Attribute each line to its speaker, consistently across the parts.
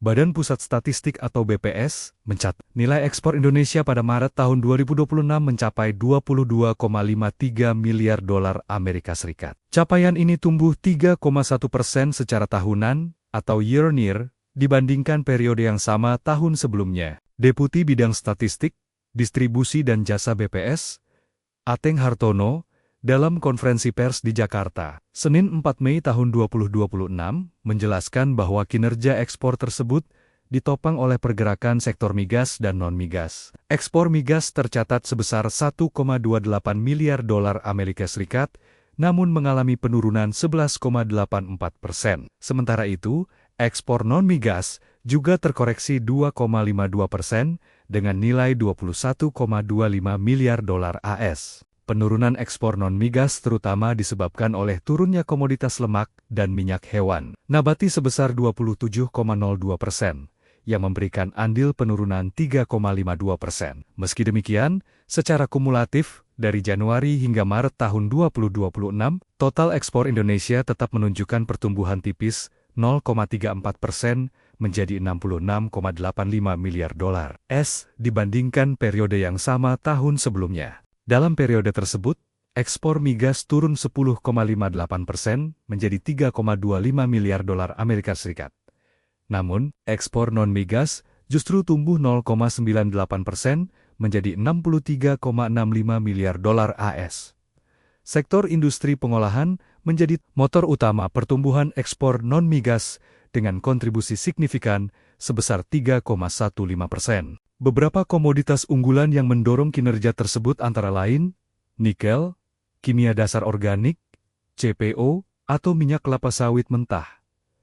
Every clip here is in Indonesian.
Speaker 1: Badan Pusat Statistik atau BPS mencatat nilai ekspor Indonesia pada Maret tahun 2026 mencapai 22,53 miliar dolar Amerika Serikat. Capaian ini tumbuh 3,1% secara tahunan atau year-on-year dibandingkan periode yang sama tahun sebelumnya. Deputi Bidang Statistik, Distribusi dan Jasa BPS, Ateng Hartono, dalam konferensi pers di Jakarta, Senin 4 Mei tahun 2026, menjelaskan bahwa kinerja ekspor tersebut ditopang oleh pergerakan sektor migas dan non-migas. Ekspor migas tercatat sebesar 1,28 miliar dolar Amerika Serikat, namun mengalami penurunan 11,84%. Sementara itu, ekspor non-migas juga terkoreksi 2,52% dengan nilai 21,25 miliar dolar AS. Penurunan ekspor non-migas terutama disebabkan oleh turunnya komoditas lemak dan minyak hewan nabati sebesar 27,02%, yang memberikan andil penurunan 3,52%. Meski demikian, secara kumulatif, dari Januari hingga Maret tahun 2026, total ekspor Indonesia tetap menunjukkan pertumbuhan tipis 0,34% menjadi 66,85 miliar dolar AS dibandingkan periode yang sama tahun sebelumnya. Dalam periode tersebut, ekspor migas turun 10,58% menjadi 3,25 miliar dolar Amerika Serikat. Namun, ekspor non-migas justru tumbuh 0,98% menjadi 63,65 miliar dolar AS. Sektor industri pengolahan menjadi motor utama pertumbuhan ekspor non-migas dengan kontribusi signifikan sebesar 3,15%. Beberapa komoditas unggulan yang mendorong kinerja tersebut antara lain, nikel, kimia dasar organik, CPO, atau minyak kelapa sawit mentah,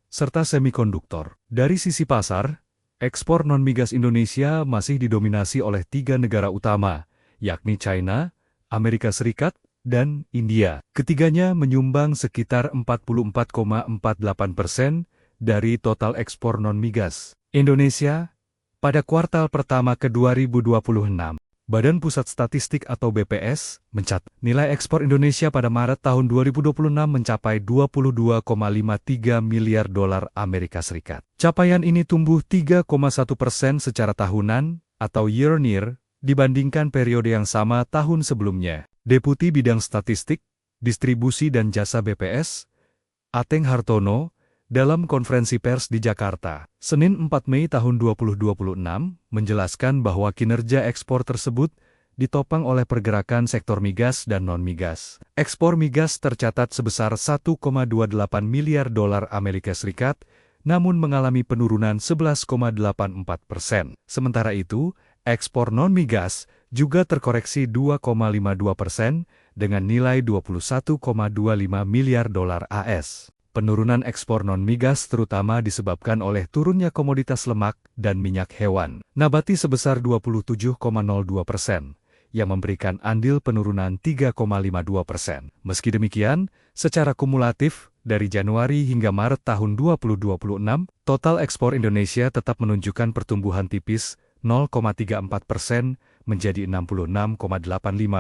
Speaker 1: serta semikonduktor. Dari sisi pasar, ekspor non-migas Indonesia masih didominasi oleh 3 negara utama, yakni China, Amerika Serikat, dan India. Ketiganya menyumbang sekitar 44,48% dari total ekspor non-migas Indonesia pada kuartal pertama ke-2026. Badan Pusat Statistik atau BPS mencatat nilai ekspor Indonesia pada Maret tahun 2026 mencapai 22,53 miliar dolar Amerika Serikat. Capaian ini tumbuh 3,1% secara tahunan atau year-on-year dibandingkan periode yang sama tahun sebelumnya. Deputi Bidang Statistik, Distribusi dan Jasa BPS, Ateng Hartono, dalam konferensi pers di Jakarta, Senin 4 Mei tahun 2026, menjelaskan bahwa kinerja ekspor tersebut ditopang oleh pergerakan sektor migas dan non-migas. Ekspor migas tercatat sebesar 1,28 miliar dolar Amerika Serikat, namun mengalami penurunan 11,84%. Sementara itu, ekspor non-migas juga terkoreksi 2,52% dengan nilai 21,25 miliar dolar AS. Penurunan ekspor non-migas terutama disebabkan oleh turunnya komoditas lemak dan minyak hewan nabati sebesar 27,02%, yang memberikan andil penurunan 3,52%. Meski demikian, secara kumulatif, dari Januari hingga Maret tahun 2026, total ekspor Indonesia tetap menunjukkan pertumbuhan tipis 0,34% menjadi 66,85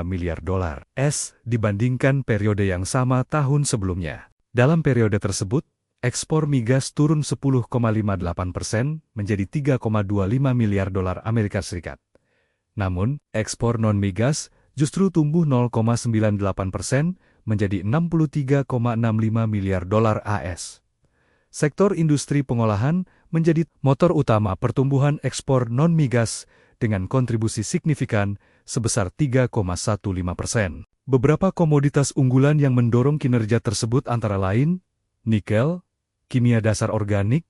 Speaker 1: miliar dolar AS dibandingkan periode yang sama tahun sebelumnya. Dalam periode tersebut, ekspor migas turun 10,58% menjadi 3,25 miliar dolar Amerika Serikat. Namun, ekspor non-migas justru tumbuh 0,98% menjadi 63,65 miliar dolar AS. Sektor industri pengolahan menjadi motor utama pertumbuhan ekspor non-migas dengan kontribusi signifikan sebesar 3,15%. Beberapa komoditas unggulan yang mendorong kinerja tersebut antara lain, nikel, kimia dasar organik,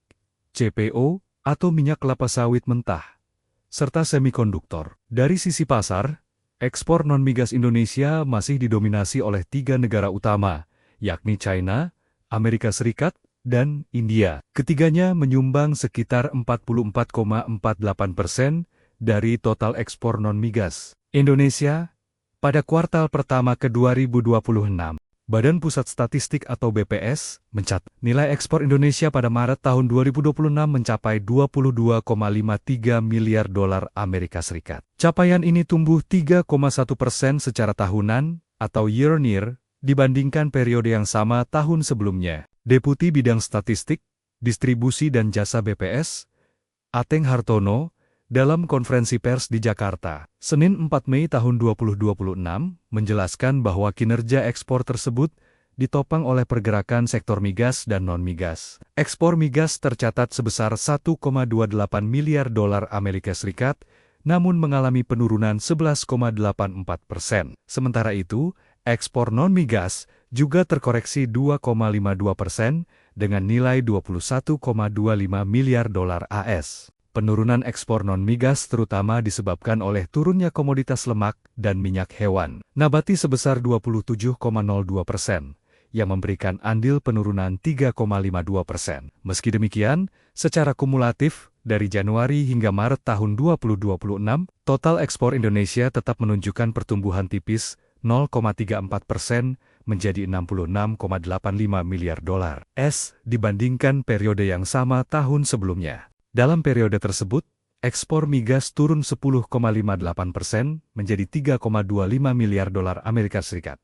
Speaker 1: CPO, atau minyak kelapa sawit mentah, serta semikonduktor. Dari sisi pasar, ekspor non-migas Indonesia masih didominasi oleh 3 negara utama, yakni China, Amerika Serikat, dan India. Ketiganya menyumbang sekitar 44,48% dari total ekspor non-migas Indonesia pada kuartal pertama ke-2026. Badan Pusat Statistik atau BPS mencatat nilai ekspor Indonesia pada Maret tahun 2026 mencapai 22,53 miliar dolar Amerika Serikat. Capaian ini tumbuh 3,1% secara tahunan atau year-on-year dibandingkan periode yang sama tahun sebelumnya. Deputi Bidang Statistik, Distribusi dan Jasa BPS, Ateng Hartono, dalam konferensi pers di Jakarta, Senin 4 Mei tahun 2026, menjelaskan bahwa kinerja ekspor tersebut ditopang oleh pergerakan sektor migas dan non-migas. Ekspor migas tercatat sebesar 1,28 miliar dolar Amerika Serikat, namun mengalami penurunan 11,84%. Sementara itu, ekspor non-migas juga terkoreksi 2,52% dengan nilai 21,25 miliar dolar AS. Penurunan ekspor non-migas terutama disebabkan oleh turunnya komoditas lemak dan minyak hewan nabati sebesar 27,02%, yang memberikan andil penurunan 3,52%. Meski demikian, secara kumulatif, dari Januari hingga Maret tahun 2026, total ekspor Indonesia tetap menunjukkan pertumbuhan tipis 0,34% menjadi 66,85 miliar dolar AS dibandingkan periode yang sama tahun sebelumnya. Dalam periode tersebut, ekspor migas turun 10,58% menjadi 3,25 miliar dolar Amerika Serikat.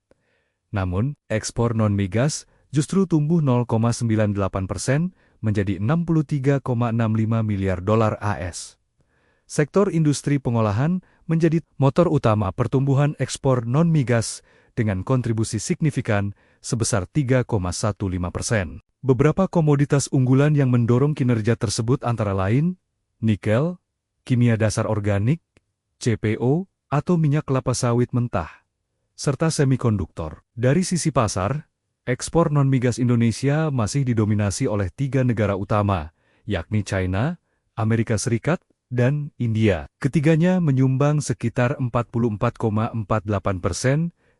Speaker 1: Namun, ekspor non-migas justru tumbuh 0,98% menjadi 63,65 miliar dolar AS. Sektor industri pengolahan menjadi motor utama pertumbuhan ekspor non-migas dengan kontribusi signifikan sebesar 3,15%. Beberapa komoditas unggulan yang mendorong kinerja tersebut antara lain nikel, kimia dasar organik, CPO, atau minyak kelapa sawit mentah, serta semikonduktor. Dari sisi pasar, ekspor non-migas Indonesia masih didominasi oleh 3 negara utama, yakni China, Amerika Serikat, dan India. Ketiganya menyumbang sekitar 44,48%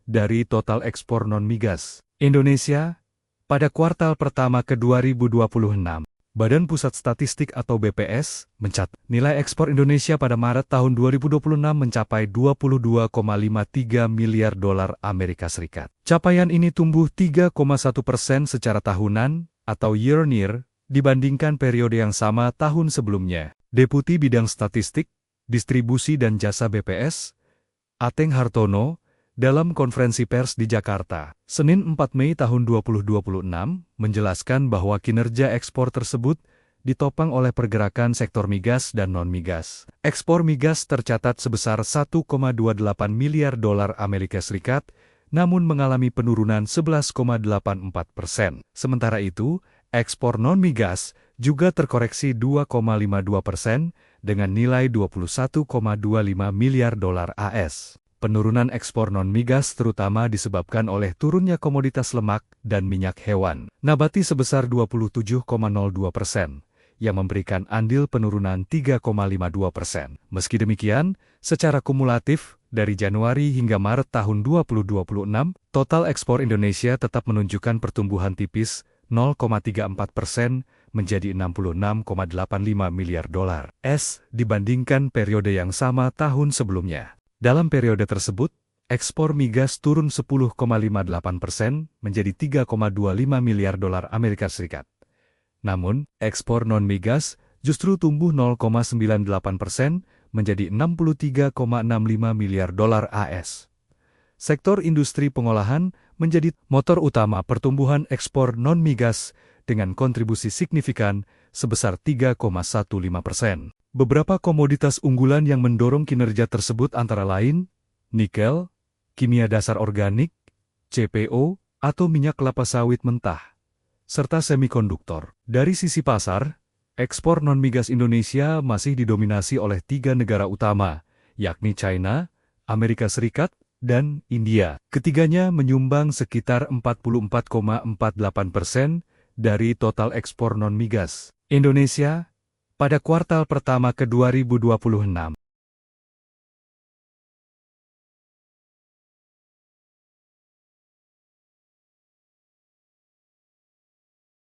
Speaker 1: dari total ekspor non-migas Indonesia pada kuartal pertama ke-2026. Badan Pusat Statistik atau BPS mencatat nilai ekspor Indonesia pada Maret tahun 2026 mencapai 22,53 miliar dolar Amerika Serikat. Capaian ini tumbuh 3,1% secara tahunan atau year-on-year dibandingkan periode yang sama tahun sebelumnya. Deputi Bidang Statistik, Distribusi dan Jasa BPS, Ateng Hartono, dalam konferensi pers di Jakarta, Senin 4 Mei tahun 2026, menjelaskan bahwa kinerja ekspor tersebut ditopang oleh pergerakan sektor migas dan non-migas. Ekspor migas tercatat sebesar 1,28 miliar dolar Amerika Serikat, namun mengalami penurunan 11,84%. Sementara itu, ekspor non-migas juga terkoreksi 2,52% dengan nilai 21,25 miliar dolar AS. Penurunan ekspor non-migas terutama disebabkan oleh turunnya komoditas lemak dan minyak hewan nabati sebesar 27,02%, yang memberikan andil penurunan 3,52%. Meski demikian, secara kumulatif, dari Januari hingga Maret tahun 2026, total ekspor Indonesia tetap menunjukkan pertumbuhan tipis 0,34% menjadi 66,85 miliar dolar AS dibandingkan periode yang sama tahun sebelumnya. Dalam periode tersebut, ekspor migas turun 10,58% menjadi 3,25 miliar dolar Amerika Serikat. Namun, ekspor non-migas justru tumbuh 0,98% menjadi 63,65 miliar dolar AS. Sektor industri pengolahan menjadi motor utama pertumbuhan ekspor non-migas dengan kontribusi signifikan sebesar 3,15%. Beberapa komoditas unggulan yang mendorong kinerja tersebut antara lain nikel, kimia dasar organik, CPO, atau minyak kelapa sawit mentah, serta semikonduktor. Dari sisi pasar, ekspor non-migas Indonesia masih didominasi oleh 3 negara utama, yakni China, Amerika Serikat, dan India. Ketiganya menyumbang sekitar 44,48% dari total ekspor non-migas Indonesia pada kuartal pertama ke-2026.